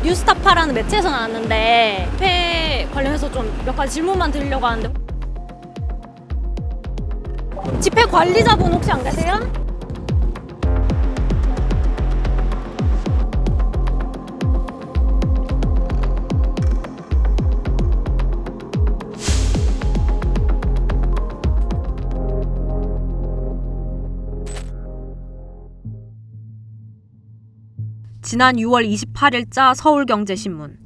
뉴스타파라는 매체에서 나왔는데 집회 관련해서 좀 몇 가지 질문만 드리려고 하는데 집회 관리자분 혹시 안 계세요? 지난 6월 28일자 서울경제신문.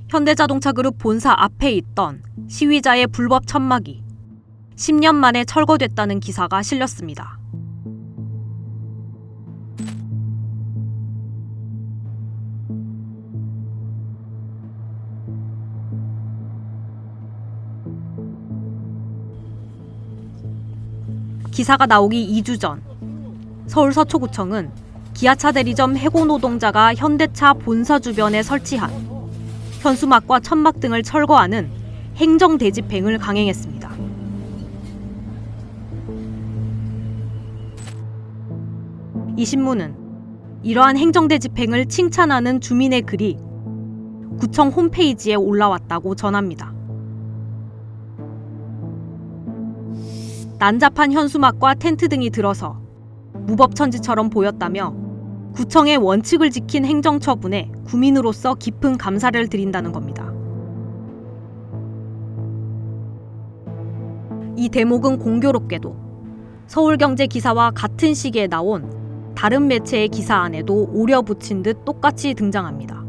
현대자동차그룹 본사 앞에 있던 시위자의 불법 천막이 10년 만에 철거됐다는 기사가 실렸습니다. 기사가 나오기 2주 전 서울 서초구청은 기아차 대리점 해고 노동자가 현대차 본사 주변에 설치한 현수막과 천막 등을 철거하는 행정 대집행을 강행했습니다. 이 신문은 이러한 행정 대집행을 칭찬하는 주민의 글이 구청 홈페이지에 올라왔다고 전합니다. 난잡한 현수막과 텐트 등이 들어서 무법천지처럼 보였다며 구청의 원칙을 지킨 행정처분에 구민으로서 깊은 감사를 드린다는 겁니다. 이 대목은 공교롭게도 서울경제 기사와 같은 시기에 나온 다른 매체의 기사 안에도 오려 붙인 듯 똑같이 등장합니다.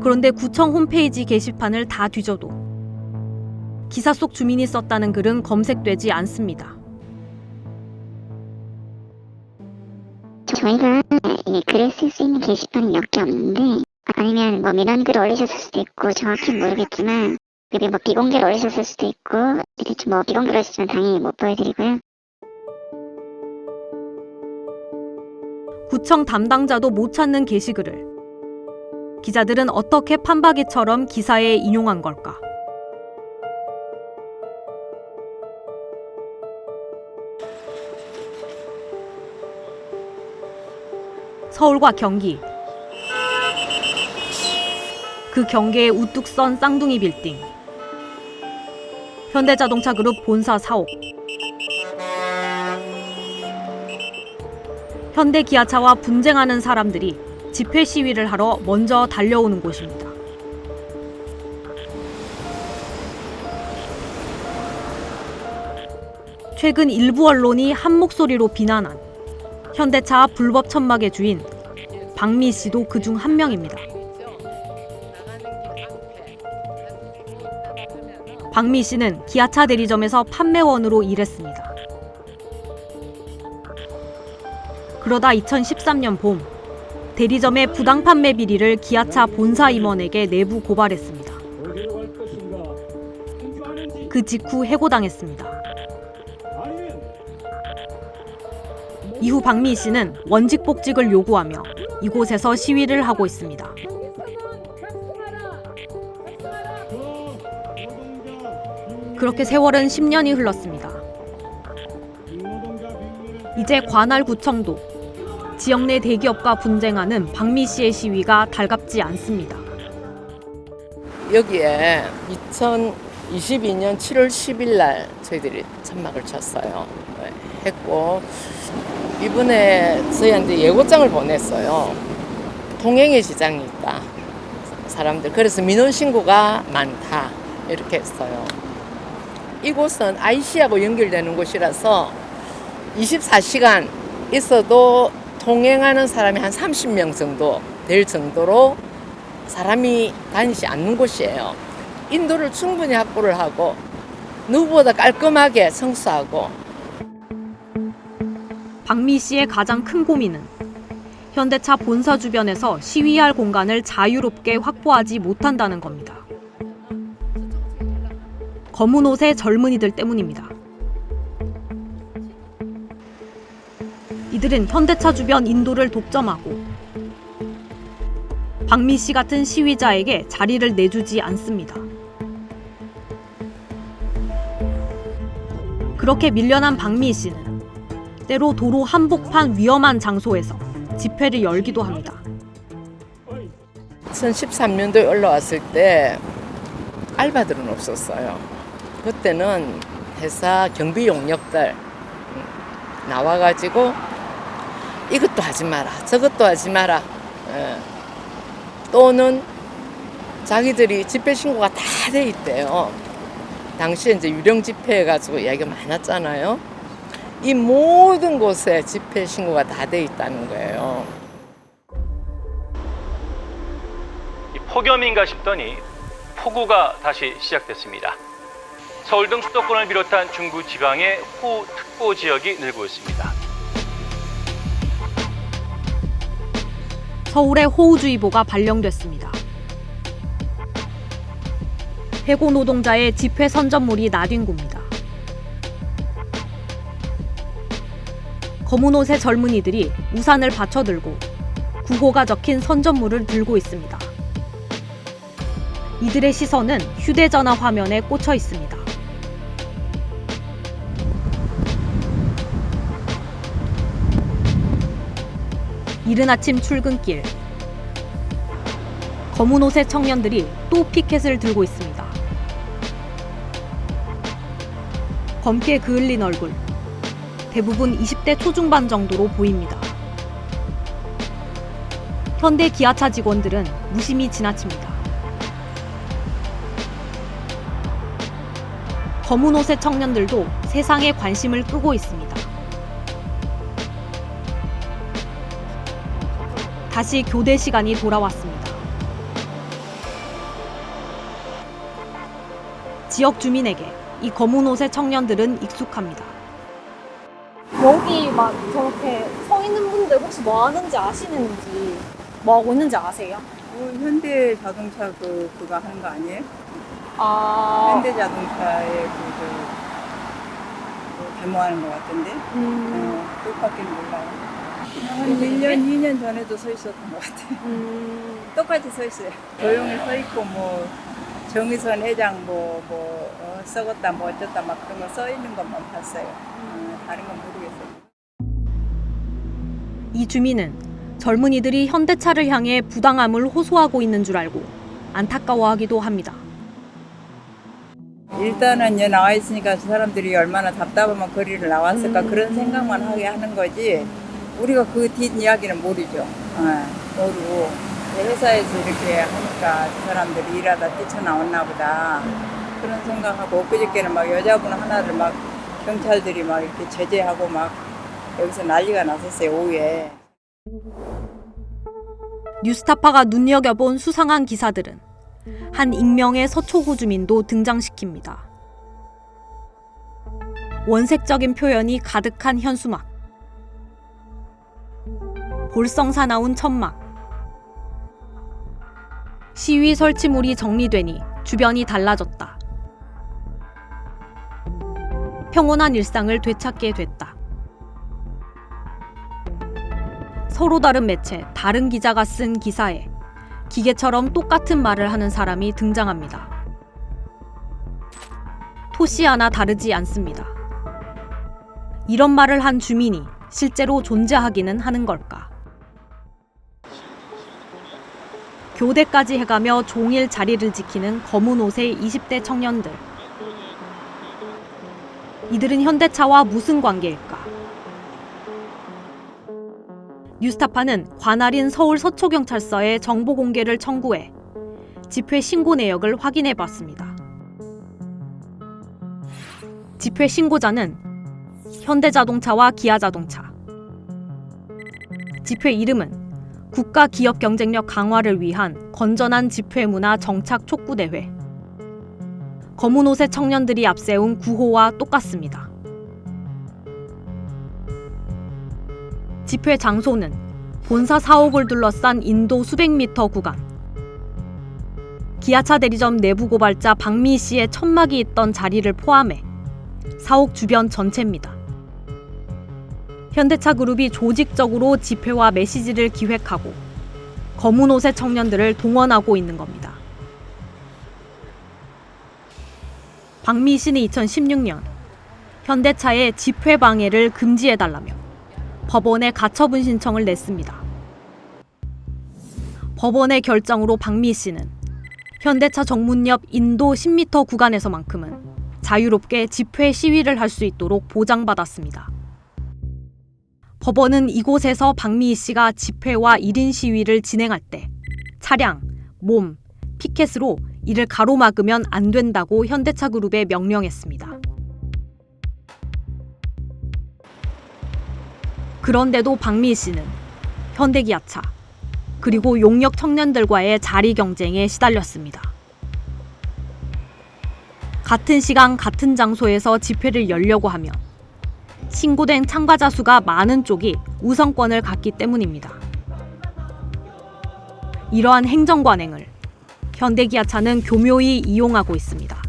그런데 구청 홈페이지 게시판을 다 뒤져도 기사 속 주민이 썼다는 글은 검색되지 않습니다. 저희가 글을 쓸 수 있는 게시판이 몇 개 없는데, 아니면 뭐 민원 글을 올리셨을 수도 있고 정확히 모르겠지만, 그게 뭐 비공개로 올리셨을 수도 있고, 이렇게 뭐 비공개로 했으면 당연히 못 보여드리고요. 구청 담당자도 못 찾는 게시글을 기자들은 어떻게 판박이처럼 기사에 인용한 걸까? 서울과 경기, 그 경계에 우뚝 선 쌍둥이 빌딩, 현대자동차그룹 본사 사옥, 현대기아차와 분쟁하는 사람들이 집회 시위를 하러 먼저 달려오는 곳입니다. 최근 일부 언론이 한 목소리로 비난한 현대차 불법 천막의 주인 박미 씨도 그중 한 명입니다. 박미 씨는 기아차 대리점에서 판매원으로 일했습니다. 그러다 2013년 봄 대리점의 부당 판매 비리를 기아차 본사 임원에게 내부 고발했습니다. 그 직후 해고당했습니다. 이후 박미 씨는 원직 복직을 요구하며 이곳에서 시위를 하고 있습니다. 그렇게 세월은 10년이 흘렀습니다. 이제 관할구청도 지역 내 대기업과 분쟁하는 박미 씨의 시위가 달갑지 않습니다. 여기에 2022년 7월 10일 날 저희들이 천막을 쳤어요. 했고 이번에 저희한테 예고장을 보냈어요. 통행의 지장이 있다. 사람들. 그래서 민원 신고가 많다. 이렇게 했어요. 이곳은 IC하고 연결되는 곳이라서 24시간 있어도 통행하는 사람이 한 30명 정도 될 정도로 사람이 다니지 않는 곳이에요. 인도를 충분히 확보를 하고 누구보다 깔끔하게 청소하고. 박미 씨의 가장 큰 고민은 현대차 본사 주변에서 시위할 공간을 자유롭게 확보하지 못한다는 겁니다. 검은 옷의 젊은이들 때문입니다. 이들은 현대차 주변 인도를 독점하고 박미 씨 같은 시위자에게 자리를 내주지 않습니다. 그렇게 밀려난 박미 씨는 때로 도로 한복판 위험한 장소에서 집회를 열기도 합니다. 2013년도에 올라왔을 때 알바들은 없었어요. 그때는 회사 경비 용역들 나와가지고 이것도 하지 마라, 저것도 하지 마라. 또는 자기들이 집회 신고가 다 돼 있대요. 당시에 이제 유령 집회 해가지고 이야기가 많았잖아요. 이 모든 곳에 집회 신고가 다 돼 있다는 거예요. 폭염인가 싶더니 폭우가 다시 시작됐습니다. 서울 등 수도권을 비롯한 중부 지방의 호우특보 지역이 늘고 있습니다. 서울에 호우주의보가 발령됐습니다. 해고 노동자의 집회 선전물이 나뒹굽니다. 검은 옷의 젊은이들이 우산을 받쳐들고 구호가 적힌 선전물을 들고 있습니다. 이들의 시선은 휴대전화 화면에 꽂혀 있습니다. 이른 아침 출근길. 검은 옷의 청년들이 또 피켓을 들고 있습니다. 검게 그을린 얼굴. 대부분 20대 초중반 정도로 보입니다. 현대 기아차 직원들은 무심히 지나칩니다. 검은 옷의 청년들도 세상에 관심을 끄고 있습니다. 다시 교대 시간이 돌아왔습니다. 지역 주민에게 이 검은 옷의 청년들은 익숙합니다. 여기 막 저렇게 서 있는 분들 혹시 뭐 하는지 아시는지, 뭐 하고 있는지 아세요? 현대 자동차 그거 하는 거 아니에요? 아, 현대 자동차에 데모하는 거 같던데. 그것밖에는 몰라요. 한 1년, 2년 전에도 서 있었던 것 같아요. 똑같이 서 있어요. 조용히 서 있고 뭐 정의선 회장 썩었다 뭐 어쩌다 막 그런 거 써 있는 것만 봤어요. 다른 건 모르겠어요. 이 주민은 젊은이들이 현대차를 향해 부당함을 호소하고 있는 줄 알고 안타까워하기도 합니다. 일단은 여기 나와 있으니까 저 사람들이 얼마나 답답하면 거리를 나왔을까 그런 생각만 하게 하는 거지 우리가 그 뒷이야기는 모르죠. 모르고 회사에서 이렇게 하니까 저 사람들이 일하다 뛰쳐나왔나 보다 그런 생각하고 엊그저께는 막 여자분 하나를 막 경찰들이 막 이렇게 제재하고 막 여기서 난리가 났었어요. 오후에. 뉴스타파가 눈여겨본 수상한 기사들은 한 익명의 서초구 주민도 등장시킵니다. 원색적인 표현이 가득한 현수막, 볼썽사나운 천막, 시위 설치물이 정리되니 주변이 달라졌다. 평온한 일상을 되찾게 됐다. 서로 다른 매체, 다른 기자가 쓴 기사에 기계처럼 똑같은 말을 하는 사람이 등장합니다. 토시 하나 다르지 않습니다. 이런 말을 한 주민이 실제로 존재하기는 하는 걸까? 교대까지 해가며 종일 자리를 지키는 검은 옷의 20대 청년들. 이들은 현대차와 무슨 관계일까? 뉴스타파는 관할인 서울 서초경찰서에 정보 공개를 청구해 집회 신고 내역을 확인해 봤습니다. 집회 신고자는 현대자동차와 기아자동차. 집회 이름은 국가 기업 경쟁력 강화를 위한 건전한 집회 문화 정착 촉구대회. 검은 옷의 청년들이 앞세운 구호와 똑같습니다. 집회 장소는 본사 사옥을 둘러싼 인도 수백 미터 구간. 기아차 대리점 내부 고발자 박미 씨의 천막이 있던 자리를 포함해 사옥 주변 전체입니다. 현대차 그룹이 조직적으로 집회와 메시지를 기획하고 검은 옷의 청년들을 동원하고 있는 겁니다. 박미 씨는 2016년 현대차의 집회 방해를 금지해달라며 법원에 가처분 신청을 냈습니다. 법원의 결정으로 박미 씨는 현대차 정문 옆 인도 10m 구간에서만큼은 자유롭게 집회 시위를 할 수 있도록 보장받았습니다. 법원은 이곳에서 박미 씨가 집회와 1인 시위를 진행할 때 차량, 몸, 피켓으로 이를 가로막으면 안 된다고 현대차 그룹에 명령했습니다. 그런데도 박미 씨는 현대기아차 그리고 용역 청년들과의 자리 경쟁에 시달렸습니다. 같은 시간 같은 장소에서 집회를 열려고 하면 신고된 참가자 수가 많은 쪽이 우선권을 갖기 때문입니다. 이러한 행정관행을 현대기아차는 교묘히 이용하고 있습니다.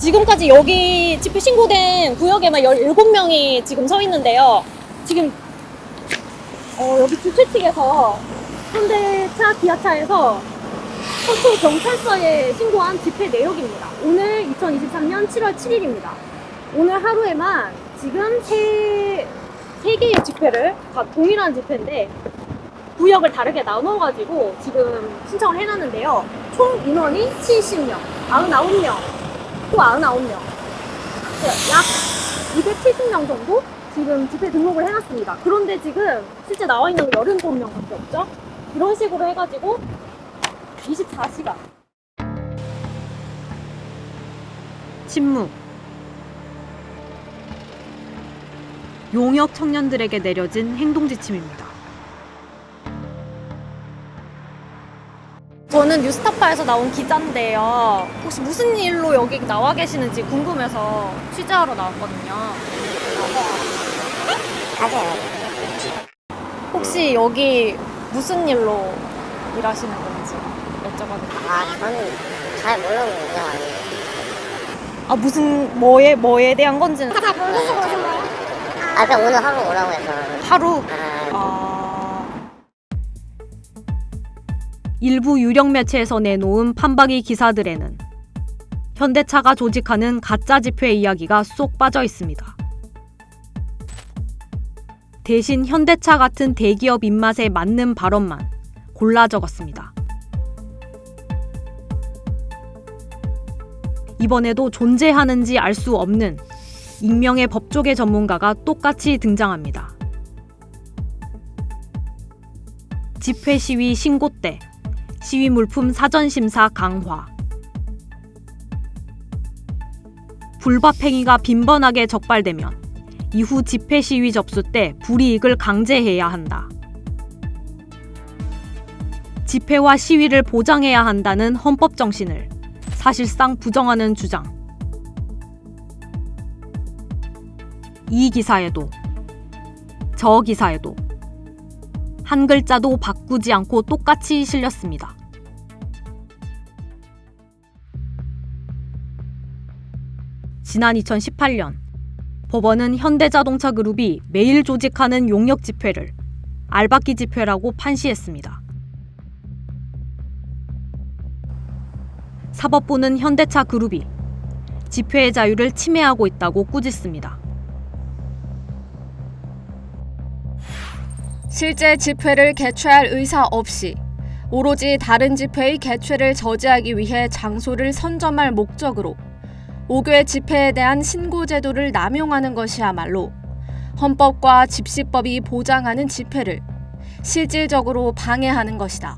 지금까지 여기 집회 신고된 구역에만 17명이 지금 서 있는데요. 지금 여기 주최 측에서 현대차, 기아차에서 서초 경찰서에 신고한 집회 내역입니다. 오늘 2023년 7월 7일입니다. 오늘 하루에만 지금 세 개의 집회를 다 동일한 집회인데 구역을 다르게 나눠가지고 지금 신청을 해놨는데요. 총 인원이 70명, 99명, 또 99명. 약 270명 정도 지금 집회 등록을 해놨습니다. 그런데 지금 실제 나와 있는 건 77명밖에 없죠? 이런 식으로 해가지고 24시간. 침묵. 용역 청년들에게 내려진 행동 지침입니다. 저는 뉴스타파에서 나온 기자인데요. 혹시 무슨 일로 여기 나와 계시는지 궁금해서 취재하러 나왔거든요. 맞아요. 혹시 여기 무슨 일로 일하시는 건지 여쭤봐도 돼요? 저는 잘 모르는 거 아니에요. 무슨 뭐에 대한 건지는 그냥 오늘 하루 오라고 해서. 하루. 일부 유력 매체에서 내놓은 판박이 기사들에는 현대차가 조직하는 가짜 집회 이야기가 쏙 빠져 있습니다. 대신 현대차 같은 대기업 입맛에 맞는 발언만 골라 적었습니다. 이번에도 존재하는지 알 수 없는 익명의 법조계 전문가가 똑같이 등장합니다. 집회 시위 신고 때 시위 물품 사전 심사 강화. 불법 행위가 빈번하게 적발되면 이후 집회 시위 접수 때 불이익을 강제해야 한다. 집회와 시위를 보장해야 한다는 헌법 정신을 사실상 부정하는 주장. 이 기사에도 저 기사에도 한 글자도 바꾸지 않고 똑같이 실렸습니다. 지난 2018년 법원은 현대자동차 그룹이 매일 조직하는 용역 집회를 알박기 집회라고 판시했습니다. 사법부는 현대차 그룹이 집회의 자유를 침해하고 있다고 꾸짖습니다. 실제 집회를 개최할 의사 없이 오로지 다른 집회의 개최를 저지하기 위해 장소를 선점할 목적으로 5개 집회에 대한 신고 제도를 남용하는 것이야말로 헌법과 집시법이 보장하는 집회를 실질적으로 방해하는 것이다.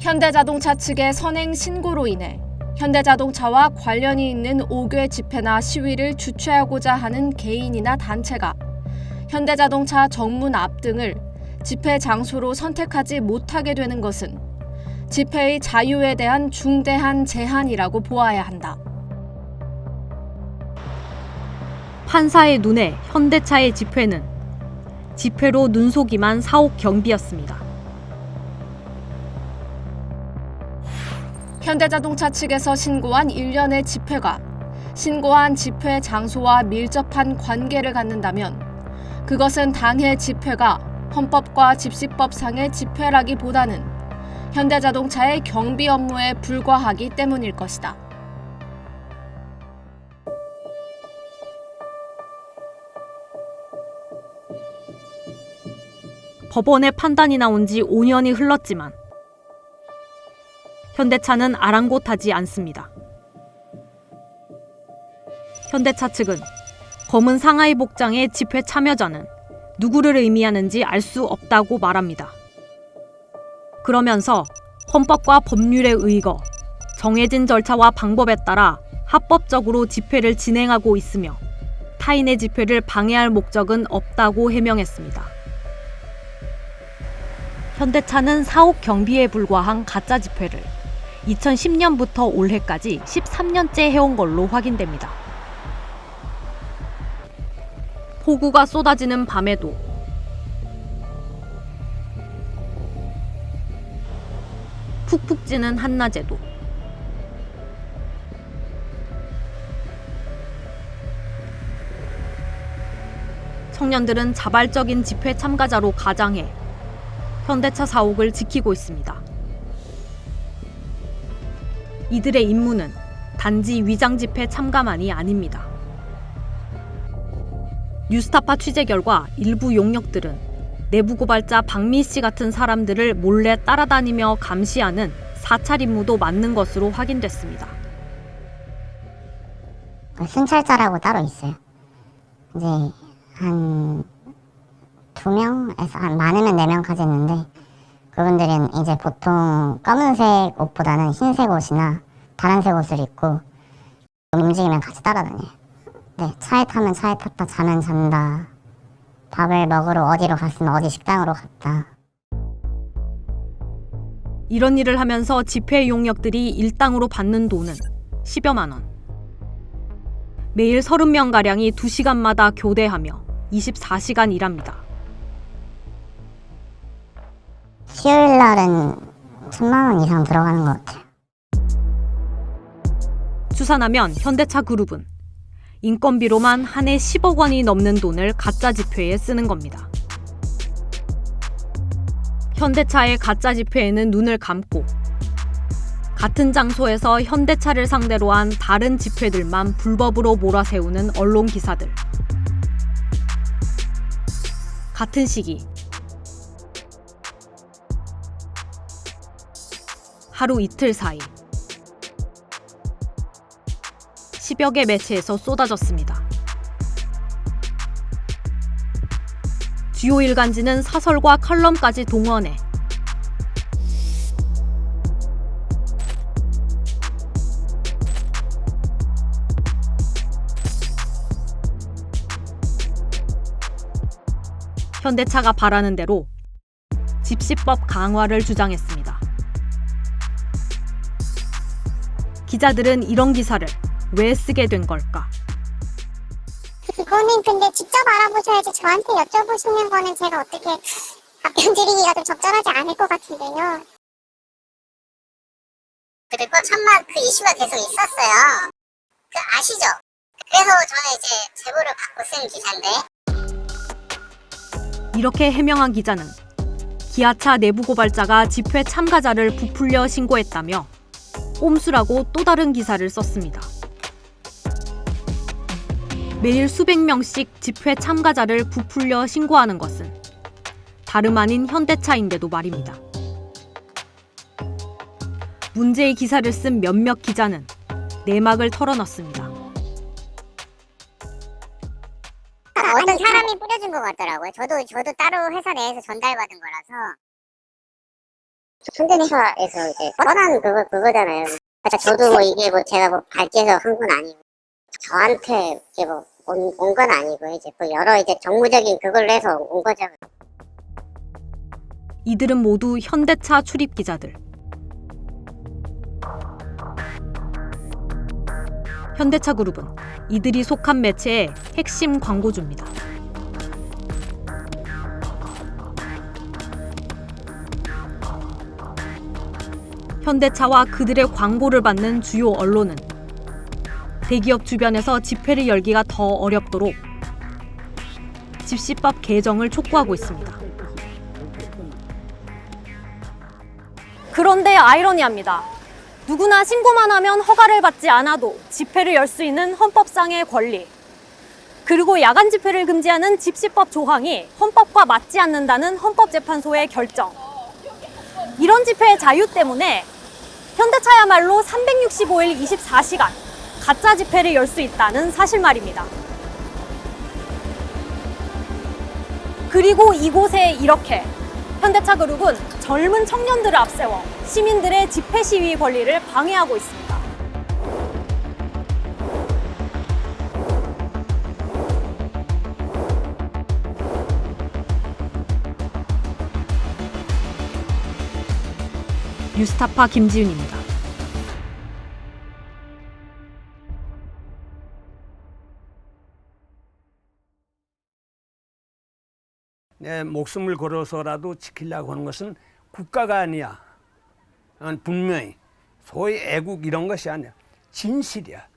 현대자동차 측의 선행 신고로 인해 현대자동차와 관련이 있는 5개 집회나 시위를 주최하고자 하는 개인이나 단체가 현대자동차 정문 앞 등을 집회 장소로 선택하지 못하게 되는 것은 집회의 자유에 대한 중대한 제한이라고 보아야 한다. 판사의 눈에 현대차의 집회는 집회로 눈속임한 사옥 경비였습니다. 현대자동차 측에서 신고한 일련의 집회가 신고한 집회 장소와 밀접한 관계를 갖는다면 그것은 당해 집회가 헌법과 집시법상의 집회라기보다는 현대자동차의 경비 업무에 불과하기 때문일 것이다. 법원의 판단이 나온 지 5년이 흘렀지만 현대차는 아랑곳하지 않습니다. 현대차 측은 검은 상하이 복장의 집회 참여자는 누구를 의미하는지 알 수 없다고 말합니다. 그러면서 헌법과 법률에 의거 정해진 절차와 방법에 따라 합법적으로 집회를 진행하고 있으며 타인의 집회를 방해할 목적은 없다고 해명했습니다. 현대차는 사옥 경비에 불과한 가짜 집회를 2010년부터 올해까지 13년째 해온 걸로 확인됩니다. 폭우가 쏟아지는 밤에도 푹푹 찌는 한낮에도 청년들은 자발적인 집회 참가자로 가장해 현대차 사옥을 지키고 있습니다. 이들의 임무는 단지 위장 집회 참가만이 아닙니다. 뉴스타파 취재 결과 일부 용역들은 내부 고발자 박미 씨 같은 사람들을 몰래 따라다니며 감시하는 사찰 임무도 맞는 것으로 확인됐습니다. 순찰자라고 따로 있어요. 이제 한 2명에서 많으면 4명까지 있는데 그분들은 이제 보통 검은색 옷보다는 흰색 옷이나 파란색 옷을 입고 움직이면 같이 따라다녀요. 네, 차에 타면 차에 탔다, 자면 잔다. 밥을 먹으러 어디로 갔으면 어디 식당으로 갔다. 이런 일을 하면서 집회 용역들이 일당으로 받는 돈은 10여만 원. 매일 30명가량이 2시간마다 교대하며 24시간 일합니다. 수요일 날은 1000만 원 이상 들어가는 것 같아요. 추산하면 현대차 그룹은 인건비로만 한 해 10억 원이 넘는 돈을 가짜 집회에 쓰는 겁니다. 현대차의 가짜 집회에는 눈을 감고 같은 장소에서 현대차를 상대로 한 다른 집회들만 불법으로 몰아세우는 언론 기사들. 같은 시기 하루 이틀 사이 10여 개 매체에서 쏟아졌습니다. 주요 일간지는 사설과 칼럼까지 동원해 현대차가 바라는 대로 집시법 강화를 주장했습니다. 기자들은 이런 기사를 왜 쓰게 된 걸까? 그거는 근데 직접 알아보셔야지 저한테 여쭤보시는 거는 제가 어떻게 답변 드리기가 좀 적절하지 않을 것 같은데요. 그리고 천막 그 이슈가 계속 있었어요. 그 아시죠? 그래서 저는 이제 제보를 받고 쓴 기사인데. 이렇게 해명한 기자는 기아차 내부 고발자가 집회 참가자를 부풀려 신고했다며 꼼수라고 또 다른 기사를 썼습니다. 매일 수백 명씩 집회 참가자를 부풀려 신고하는 것은 다름 아닌 현대차인데도 말입니다. 문제의 기사를 쓴 몇몇 기자는 내막을 털어놨습니다. 어떤 사람이 뿌려준 것 같더라고요. 저도 따로 회사 내에서 전달받은 거라서. 현대차에서 이제 뻔한 그거잖아요. 그러니까 저도 뭐 이게 뭐 제가 뭐 발제해서 한 건 아니고 저한테 이게 뭐 온 건 아니고 이제 뭐 여러 이제 정무적인 그걸로 해서 온 거죠. 이들은 모두 현대차 출입 기자들. 현대차 그룹은 이들이 속한 매체의 핵심 광고주입니다. 현대차와 그들의 광고를 받는 주요 언론은 대기업 주변에서 집회를 열기가 더 어렵도록 집시법 개정을 촉구하고 있습니다. 그런데 아이러니합니다. 누구나 신고만 하면 허가를 받지 않아도 집회를 열 수 있는 헌법상의 권리, 그리고 야간 집회를 금지하는 집시법 조항이 헌법과 맞지 않는다는 헌법재판소의 결정. 이런 집회의 자유 때문에 현대차야말로 365일 24시간 가짜 집회를 열 수 있다는 사실 말입니다. 그리고 이곳에 이렇게 현대차 그룹은 젊은 청년들을 앞세워 시민들의 집회 시위 권리를 방해하고 있습니다. 뉴스타파 김지윤입니다. 내 목숨을 걸어서라도 지키려고 하는 것은 국가가 아니야. 분명히 소위 애국 이런 것이 아니야. 진실이야.